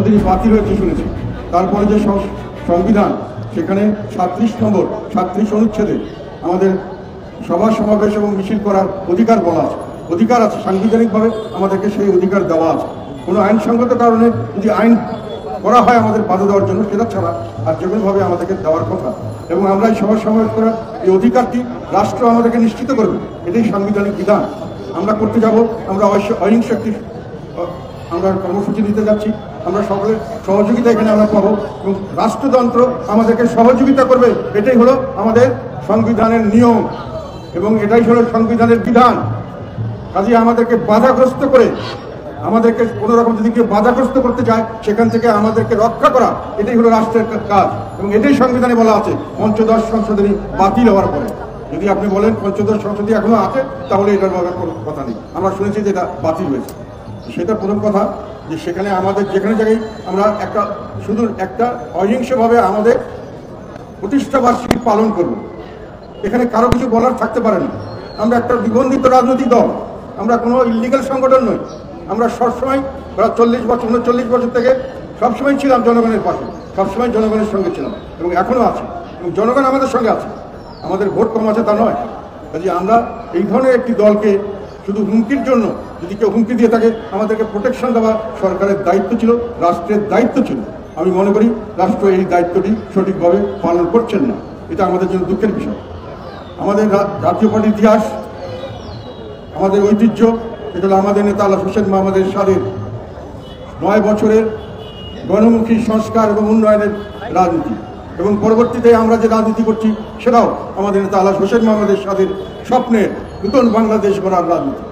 তিনি বাতিল হয়েছে শুনেছি। তারপরে যে সংবিধান, সেখানে 37 নম্বর 37 অনুচ্ছেদে আমাদের সভা সমাবেশ এবং মিছিল করার অধিকার বলা আছে, অধিকার আছে, সাংবিধানিকভাবে আমাদেরকে সেই অধিকার দেওয়া আছে। কোনো আইনসঙ্গত কারণে যদি আইন করা হয় আমাদের বাধা দেওয়ার জন্য, সেটা ছাড়া আর যে কোনোভাবে আমাদেরকে দেওয়ার কথা। এবং আমরা এই সভা সমাবেশ করার এই অধিকারটি রাষ্ট্র আমাদেরকে নিশ্চিত করবে, এটাই সাংবিধানিক বিধান। আমরা করতে যাব, আমরা অহিংস একটি আমরা কর্মসূচি দিতে যাচ্ছি। আমরা সকলের সহযোগিতা এখানে আমরা পাবো এবং রাষ্ট্রযন্ত্র আমাদেরকে সহযোগিতা করবে। এটাই হলো আমাদের সংবিধানের নিয়ম এবং এটাই হলো সংবিধানের বিধান। কাজে আমাদেরকে বাধাগ্রস্ত করে, আমাদেরকে কোনো রকম যদি কেউ বাধাগ্রস্ত করতে চায়, সেখান থেকে আমাদেরকে রক্ষা করা, এটাই হলো রাষ্ট্রের কাজ এবং এটাই সংবিধানে বলা আছে। পঞ্চদশ সংশোধনী বাতিল হওয়ার পরে যদি আপনি বলেন পঞ্চদশ সংশোধনী এখনো আছে, তাহলে এটার কোনো কথা নেই। আমরা শুনেছি যে এটা বাতিল হয়েছে। সেটা প্রথম কথা, যে সেখানে আমাদের যেখানে জায়গায় আমরা শুধু একটা অহিংসভাবে আমাদের প্রতিষ্ঠা বার্ষিকী পালন করব, এখানে কারো কিছু বলার থাকতে পারে না। আমরা একটা নিবন্ধিত রাজনৈতিক দল, আমরা কোনো ইলিগাল সংগঠন নই। আমরা সবসময় 39 বছর থেকে সবসময় ছিলাম জনগণের পাশে, সবসময় জনগণের সঙ্গে ছিলাম এবং এখনও আছে এবং জনগণ আমাদের সঙ্গে আছে। আমাদের ভোট কম আছে তা নয়। কাজে আমরা এই ধরনের একটি দলকে শুধু হুমকির জন্য, যদি কেউ হুমকি দিয়ে থাকে, আমাদেরকে প্রোটেকশন দেওয়া সরকারের দায়িত্ব ছিল, রাষ্ট্রের দায়িত্ব ছিল। আমি মনে করি রাষ্ট্র এই দায়িত্বটি সঠিকভাবে পালন করছেন না, এটা আমাদের জন্য দুঃখের বিষয়। আমাদের জাতীয় পার্টির ইতিহাস, আমাদের ঐতিহ্য, এটা হলো আমাদের নেতা আল্লাহ হোসেন মোহাম্মদ এরশাদের 9 বছরের গণমুখী সংস্কার এবং উন্নয়নের রাজনীতি এবং পরবর্তীতে আমরা যে রাজনীতি করছি সেটাও আমাদের নেতা আল্লাহ হোসেন মোহাম্মদ এরশাদের স্বপ্নের নতুন বাংলাদেশ গড়ার রাজনীতি।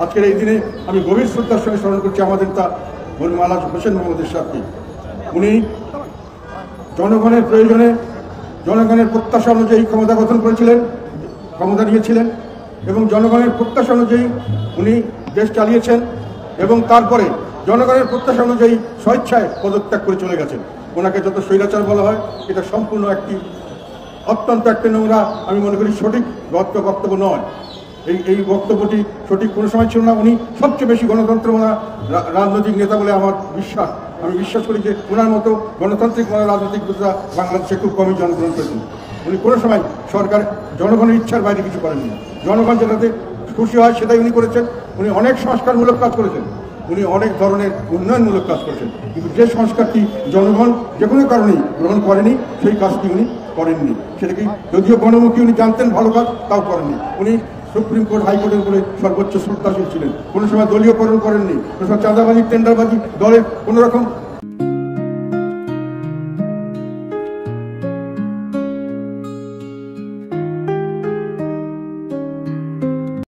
আজকের এই দিনে আমি গভীর শ্রদ্ধার সঙ্গে স্মরণ করছি আমাদের নেতা মরহুম আল্লাহ হোসেন মোহাম্মদ এরশাদকে। উনি জনগণের প্রয়োজনে, জনগণের প্রত্যাশা অনুযায়ী ক্ষমতা গঠন করেছিলেন, ক্ষমতা নিয়েছিলেন এবং জনগণের প্রত্যাশা অনুযায়ী উনি দেশ চালিয়েছেন এবং তারপরে জনগণের প্রত্যাশা অনুযায়ী স্বেচ্ছায় পদত্যাগ করে চলে গেছেন। ওনাকে যত স্বৈরাচার বলা হয়, এটা সম্পূর্ণ অত্যন্ত একটা নোংরা, আমি মনে করি সঠিক বক্তব্য নয়। এই বক্তব্যটি সঠিক কোনো সময় ছিল না। উনি সবচেয়ে বেশি গণতন্ত্র রাজনৈতিক নেতা বলে আমার বিশ্বাস। আমি বিশ্বাস করি যে ওনার মতো গণতান্ত্রিক রাজনৈতিক নেতা বাংলাদেশে খুব কমই জন্মগ্রহণ করেছেন। উনি কোনো সময় সরকার জনগণের ইচ্ছার বাইরে কিছু করেননি। জনগণ যেটাতে খুশি হয় সেটাই উনি করেছেন। উনি অনেক সংস্কারমূলক কাজ করেছেন, উনি অনেক ধরনের উন্নয়নমূলক কাজ করেছেন, কিন্তু যে সংস্কারটি জনগণ যে কোনো কারণেই গ্রহণ করেনি, সেই কাজটি উনি করেননি। সেটা কি, যদিও গণমুখী উনি জানতেন ভালো কাজ, তাও করেননি। উনি সুপ্রিম কোর্ট, হাইকোর্টের উপরে সর্বোচ্চ শ্রদ্ধাশীল ছিলেন। কোনো সময় দলীয়করণ করেননি, কোনো সময় চাঁদাবাজি, টেন্ডারবাজি, দলের কোনো রকম